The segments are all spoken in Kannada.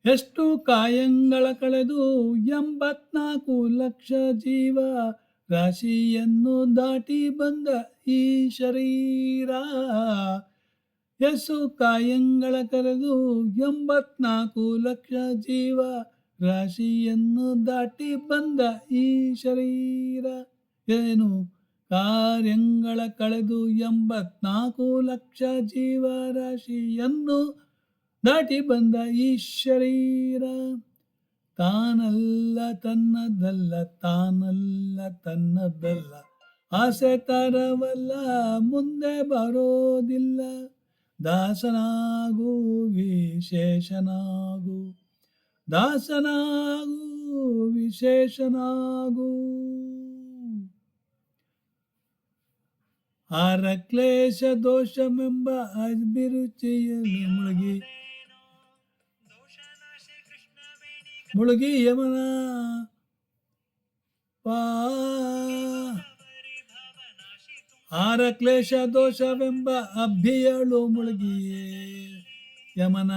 ಎಷ್ಟು ಕಾಯಂಗಳ ಕಳೆದು 84 ಲಕ್ಷ ಜೀವ ರಾಶಿಯನ್ನು ದಾಟಿ ಬಂದ ಈ ಶರೀರ. ಎಷ್ಟು ಕಾಯಂಗಳ ಕಳೆದು 84 ಲಕ್ಷ ಜೀವ ರಾಶಿಯನ್ನು ದಾಟಿ ಬಂದ ಈ ಶರೀರ. ಏನು ಕಾರ್ಯಗಳ ಕಳೆದು 84 ಲಕ್ಷ ಜೀವ ರಾಶಿಯನ್ನು ದಾಟಿ ಬಂದ ಈ ಶರೀರ. ತಾನಲ್ಲ ತನ್ನದಲ್ಲ, ತಾನಲ್ಲ ತನ್ನದಲ್ಲ, ಆಸೆ ತರವಲ್ಲ, ಮುಂದೆ ಬರೋದಿಲ್ಲ. ದಾಸನಾಗು ವಿಶೇಷನಾಗು, ದಾಸನಾಗು ವಿಶೇಷನಾಗು. ಆರ ಕ್ಲೇಶ ದೋಷವೆಂಬ ಅಭಿರುಚಿಯಲ್ಲಿ ಮುಳುಗಿ ಯಮನ ಆರ ಕ್ಲೇಶ ದೋಷವೆಂಬ ಅಭಿಯಳು ಮುಳುಗಿಯೇ ಯಮನ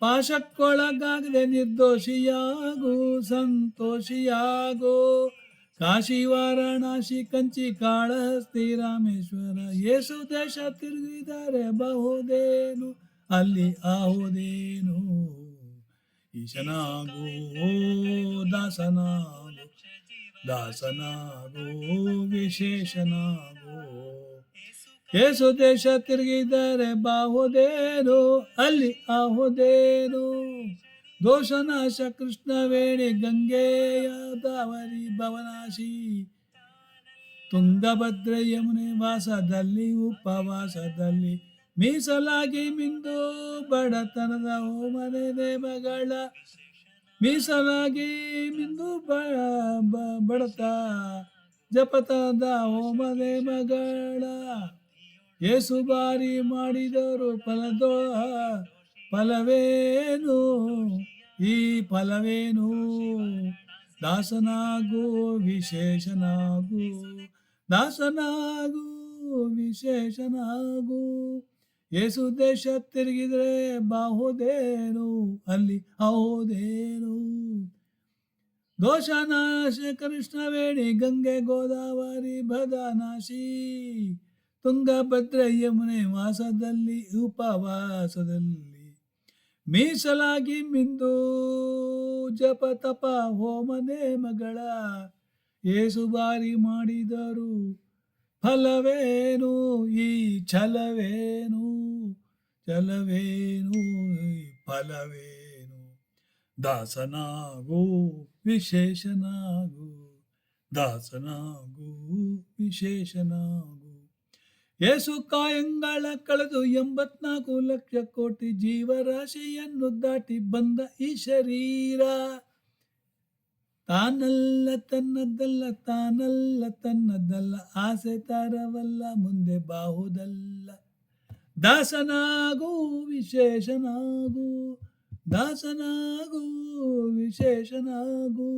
ಪಾಶಕ್ಕೊಳಗಾಗದೆ ನಿರ್ದೋಷಿಯಾಗು, ಸಂತೋಷಿಯಾಗು. ಕಾಶಿ ವಾರಣಾಸಿ ಕಂಚಿ ಕಾಳಹಸ್ತಿ ರಾಮೇಶ್ವರ ಯೇಸು ದೇಶ ತಿರುಗಿದರೆ ಬಹುದೇನು, ಅಲ್ಲಿ ಆಹುದೇನು. ಈಶನಾಗು ದಾಸನಾಗು, ದಾಸನಾಗು ವಿಶೇಷನಾಗು. ಯೇಸು ದೇಶ ತಿರುಗಿದರೆ ಬಾಹುದೇನು, ಅಲ್ಲಿ ಆಹುದೇನು. ದೋಷನಾಶ ಕೃಷ್ಣವೇಣಿ ಗಂಗೆಯ ದಾವರಿ ಭವನಾಶಿ, ತುಂಗಭದ್ರ ಯಮುನೆ ವಾಸದಲ್ಲಿ ಉಪವಾಸದಲ್ಲಿ ಮೀಸಲಾಗಿ ಮಿಂದು ಬಡತನದ ಹೋಮನೆ ದೇವಗಳ. ಮೀಸಲಾಗಿ ಮಿಂದು ಬಡತ ಜಪತನದ ಹೋಮನೆ ಮಗಳ. ಏಸು ಬಾರಿ ಮಾಡಿದರು ಫಲವೇನು, ಈ ಫಲವೇನು. ದಾಸನಾಗು ವಿಶೇಷನಾಗು, ದಾಸನಾಗು ವಿಶೇಷನಾಗು. ಯೇಸು ದೇಶ ತಿರುಗಿದ್ರೆ ಬಾಹುದೇನು, ಅಲ್ಲಿ ಆಹುದೇನು. ದೋಷನಾಶ ಕೃಷ್ಣವೇಣಿ ಗಂಗೆ ಗೋದಾವರಿ ಭದನಾಶಿ, ತುಂಗಭದ್ರ ಯಮುನೆ ವಾಸದಲ್ಲಿ ಉಪವಾಸದಲ್ಲಿ ಮೀಸಲಾಗಿ ಮಿಂದು ಜಪ ತಪ ಹೋಮನೆ ಮಗಳ. ಏಸು ಬಾರಿ ಮಾಡಿದರು ಫಲವೇನು, ಈ ಛಲವೇನು, ಛಲವೇನು ಈ ಫಲವೇನು. ದಾಸನಾಗು ವಿಶೇಷನಾಗು, ದಾಸನಾಗು ವಿಶೇಷನಾಗು. ಏಸು ಕಾಯಂಗಳ ಕಳೆದು 84 ಲಕ್ಷ ಕೋಟಿ ಜೀವರಾಶಿಯನ್ನು ದಾಟಿ ಬಂದ ಈ ಶರೀರ. ತಾನಲ್ಲ ತನ್ನದಲ್ಲ, ತಾನಲ್ಲ ತನ್ನದಲ್ಲ, ಆಸೆ ತರವಲ್ಲ, ಮುಂದೆ ಬಾಹುದಲ್ಲ. ದಾಸನಾಗು ವಿಶೇಷನಾಗು, ದಾಸನಾಗು ವಿಶೇಷನಾಗು.